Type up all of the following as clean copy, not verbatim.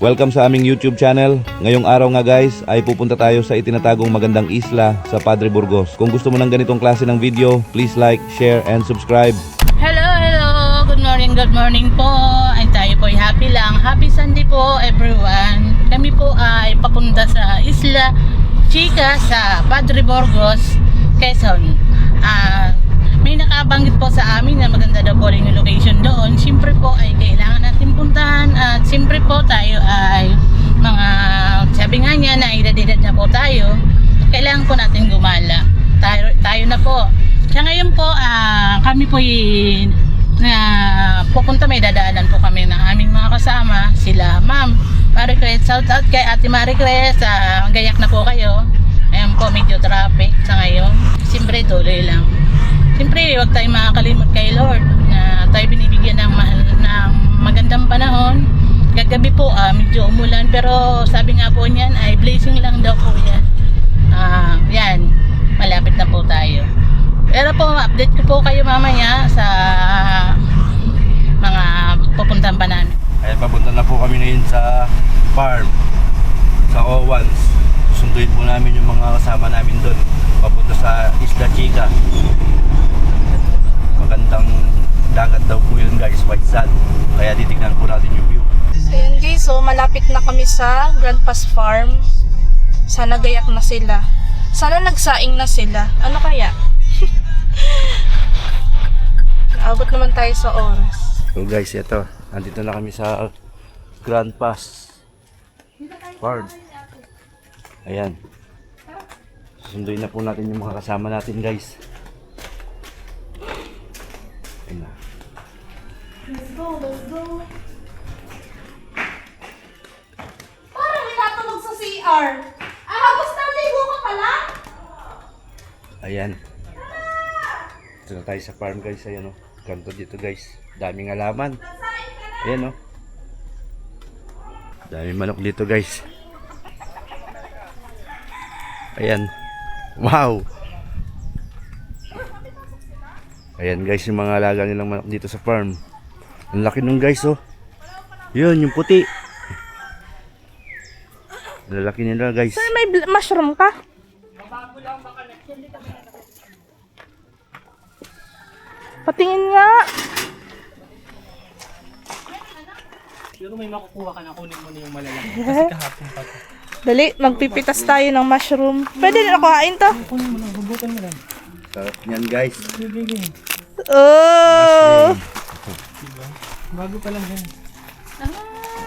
Welcome sa aming YouTube channel. Ngayong araw nga guys ay pupunta tayo sa itinatagong magandang isla sa Padre Burgos. Kung gusto mo ng ganitong klase ng video, please like, share, and subscribe. Hello, hello! Good morning po. Ay tayo po ay happy lang. Happy Sunday po everyone. Kami po ay papunta sa Isla Chica sa Padre Burgos, Quezon. May nakabanggit po sa amin na maganda daw po rin yung location doon. Siyempre po ay kailangan natin puntahan at siyempre po tayo ay mga, sabi nga niya na edad-edad na po tayo, kailangan po natin gumala. Tayo na po. Kaya ngayon po kami po pupunta, may dadaanan po kami ng aming mga kasama, sila Ma'am Maricres. Shout out kay Ate Maricres, gayak na po kayo. Ayan po, medyo traffic sa ngayon. Siyempre tuloy lang. Siyempre, huwag tayong makakalimot kay Lord na tayo binibigyan ng magandang panahon. Gagabi po, medyo umulan, pero sabi nga po niyan ay blessing lang daw po yan. Yan, malapit na po tayo. Pero po, update ko po kayo mamaya sa mga pupuntahan pa namin. Ayan, papunta na po kami ngayon sa farm, sa Owens. Susunduin po namin yung mga kasama namin doon. Papunta sa Isla Chica. Magandang dagat daw po yun guys, white sand. Kaya titignan po natin yung view. Ayan guys, so malapit na kami sa Grandpa's Farm. Sana gayak na sila. Sana nagsaing na sila. Ano kaya? Naabot naman tayo sa oras. So guys, ito. Nandito na kami sa Grandpa's Farm. Ayan. Susunduin na po natin yung mga kasama natin guys. Ayan na. Let's go, let's go. Parang may natulog sa CR. Basta ligo ka pala? Ayan. Ito na tayo sa farm guys. Ayan o. Ganto dito guys. Daming halaman. Ayan o. Daming manok dito guys. Ayan. Wow. Ayan guys, yung mga alaga nilang manok dito sa farm. Ang laki nung guys oh. Yun, yung puti. Lalaki nila guys. Sir, may mushroom ka? Patingin nga. Pero may makukuha ka na, kunin mo na yung malalaki. Kasi kahapon pa to. Dali, magpipitas tayo ng mushroom. Pwede na kuhain to. Kunin mo lang, hubukan mo lang. Sarap niyan guys. Sige. Oh! Diba? Bago pa lang yan.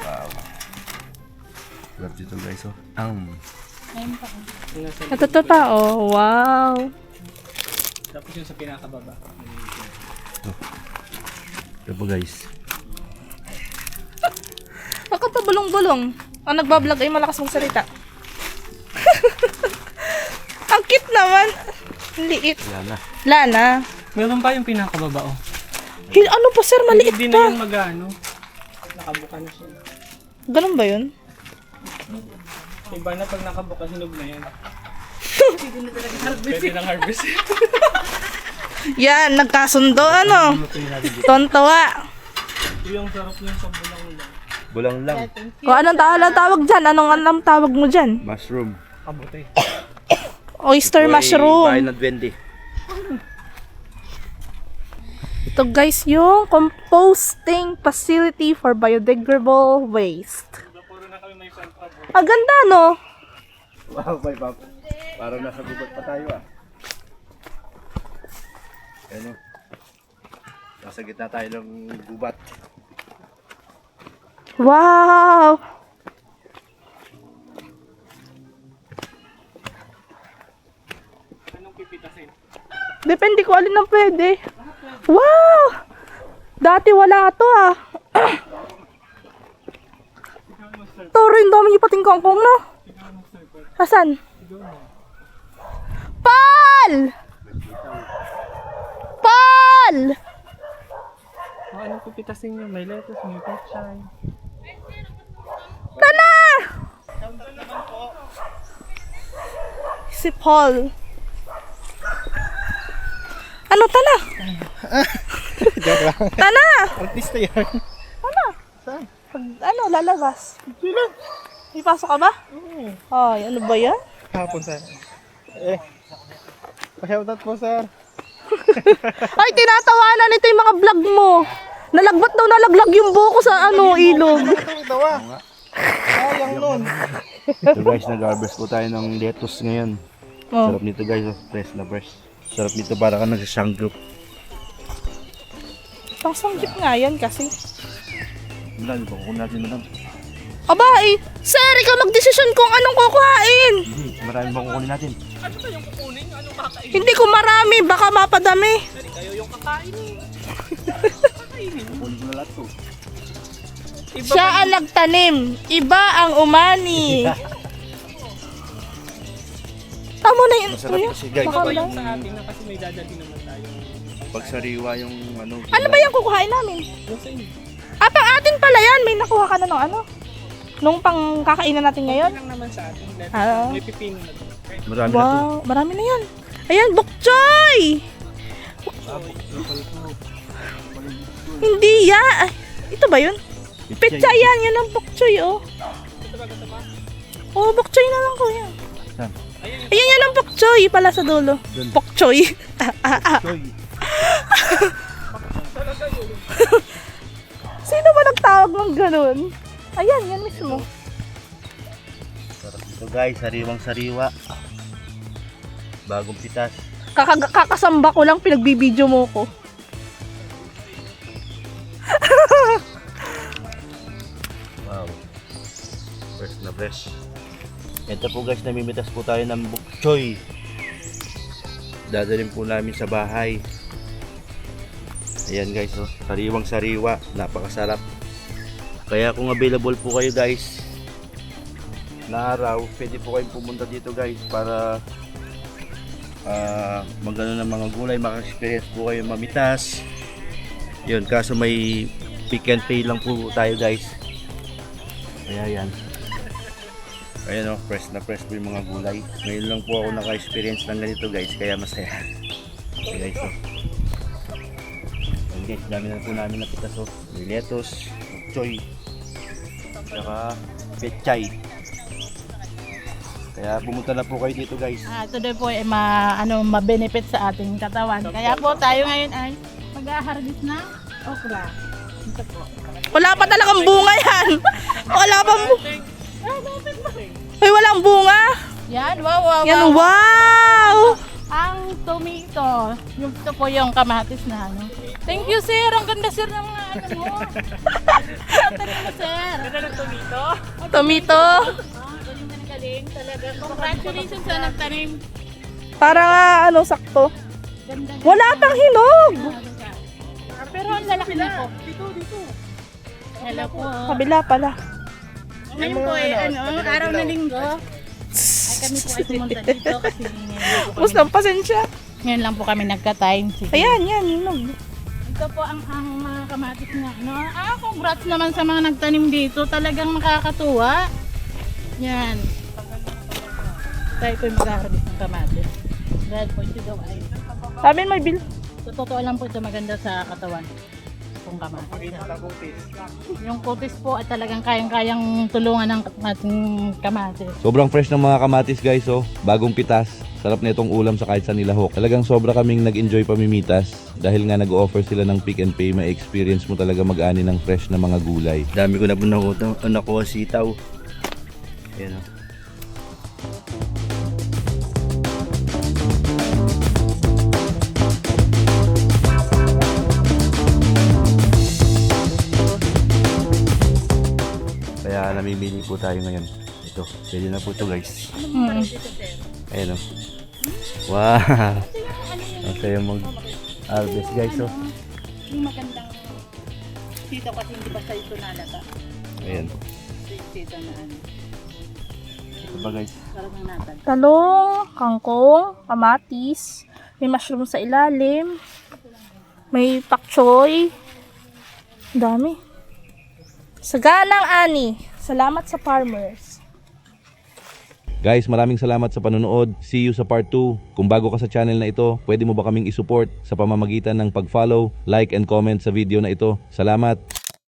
Wow. Sarap dito guys oh. Ito pa, oh. Wow. Tapos yung sa pinakababa. Ito po guys. Bakit pa bulong-bulong? Ang nagbablog ay malakas mong salita. Ang cute naman. Ang liit. Yan na. Lana. Meron pa yung pinakababa oh. Ano po sir, maliit Hindi na pa. yan mag-ano. Nakabuka na siya. Ganun ba yun? Iba na pag nakabuka, hinog na yan. Pwede nang harvest. Yan, nagkasundo ano. Tontawa. Yung sarap yung sa bulang lang. Bulang lang. O anong tawag dyan? Anong tawag mo dyan? Mushroom. Kabuti. Oyster mushroom. Bahay na duwende. Ito guys, yung composting facility for biodegradable waste. Ganda no? Wow, bye pop. Parang nasa gubat pa tayo ah. Ano? Nasa gitna tayo ng gubat. Wow! Anong pipitasin? Depende ko alin ang pwede. Wow! Dati wala to ah. Toro, yung dami niyo pating kangkong no? Asan? Paul! Paul! Anong pipitasin nyo? May lettuce, may pechay. Tana! Si Paul. Ano, tana? Tana! Artista yan. Ano? lalabas? May pasok ka ba? Ay, ano ba yan? Hapon, sir. Pa-shoutout po, sir. Ay, tinatawanan nito yung mga vlog mo. Nalagbat daw nalaglag yung buko sa ilog. Sayang nun. Ito guys, nag-harvest po tayo ng lettuce ngayon. Oh. Sarap nito guys, fresh na fresh. Sarap nito para ka nagsasanggop. Pangsanggip nga yan kasi. Wala, di ba kukunin natin madam? Aba sir, ikaw magdesisyon kung anong kukuhain. Hindi, marami bang kukunin natin? Ano ba yung kukunin? Anong kakainin? Hindi ko marami, baka mapadami. Kayo yung kakain eh. Kukunin ko na lahat to. Siya ang nagtanim, iba ang umani. Tama na yun. Masarap Kuya, kasi guys. baka Iba lang. yung sa atin na kasi may dadali naman tayo. Pag sariwa yung ano. Ano ba yung kukuhain namin? Yung sa inyo. Pang atin pala yan. May nakuha ka na ng ano? Nung pang kakainan natin ngayon? Lang naman sa atin. Ah. May pipino na doon. Marami na to. Wow, marami na yan. Ayan, bokchoy! Hindi yan. Ay, ito ba yun? Petsa yan, yun ang bokchoy, oh. Oh, bokchoy na lang ko yan. Saan? Ayan, yan ang bokchoy pala sa dulo. Dun. Bokchoy. Choy. Sino ba nagtawag ng ganun? Ayan, yan mismo. Sarap nito guys, sariwang sariwa. Bagong pitas. Kakasamba ko lang, pinagbibideo mo ko. Wow. Fresh na fresh. Ito po guys, namimitas po tayo ng bok choy. Dadalhin po namin sa bahay. Ayan guys, oh. Sariwang sariwa. Napakasarap. Kaya kung available po kayo guys na araw, pwede po kayong pumunta dito guys para magano ng mga gulay, maka-experience po kayo mamitas. Yun, kaso may pick and pay lang po tayo guys. Kaya yan. Ayan o, fresh na fresh po yung mga gulay. Ngayon lang po ako naka-experience ng ganito guys, kaya masaya. Okay guys, so. Ayan guys, dami na po namin napitas o. May lettuce, choy, saka petchay. Kaya pumunta na po kayo dito guys. Ito daw po ay ma-benefit sa ating katawan. Kaya po tayo ngayon ay mag-harvest ng okra. Ito po. Wala pa talagang bunga yan. Wala pa Ay, walang bunga. Yan, wow. Yan, wow. Ang tomato. Yung ito po yung kamatis na ano. Thank you, sir. Ang ganda, sir, ng mga ano mo. Thank you, sir. Ganda ng tomito. Tomato. Galing talaga. Congratulations sa nagtanim. Para sakto. Ganda. Wala pang hinog. Pero ang lalaki na po. Dito. Hello po. Kabila pala. Ngayon po ay araw na linggo. Ay kami po ay pumunta dito kasi Bus ng pasensya. ngayon lang po kami nagka-time. Sige. Ayan, yan, hinog. Ito po ang mga kamatis na ano. Congrats naman sa mga nagtanim dito. Talagang nakakatuwa. Yan. Tayo po yung mag-harvest ng kamatis. Dahil po ito daw ay Sabi may bil. sa totoo lang po ito maganda sa katawan. Itong kamatis. Yung kutis po ay talagang kayang-kayang tulungan ng ating kamatis. Sobrang fresh ng mga kamatis guys, oh. Bagong pitas. Sarap na itong ulam sa kahit sa nilahok. Talagang sobra kaming nag-enjoy pamimitas dahil nga nag-offer sila ng pick and pay. May experience mo talaga mag-ani ng fresh na mga gulay. Dami ko na po nakuha sitaw. Ayan o. Kaya namimili po tayo ngayon. Ito, pwede na po ito guys. Ayan o. Wow! Ang saya mag-harvest guys o. Yung magandang sito kasi hindi pa sa ito nalata. Ayan. Sito na ano. Ito ba guys? Parang ng natag. Talong, kangkong, kamatis, may mushroom sa ilalim, may pak choy. Dami. Saganang ani. Salamat sa farmers. Guys, maraming salamat sa panonood. See you sa part 2. Kung bago ka sa channel na ito, pwede mo ba kaming isupport sa pamamagitan ng pag-follow, like and comment sa video na ito. Salamat!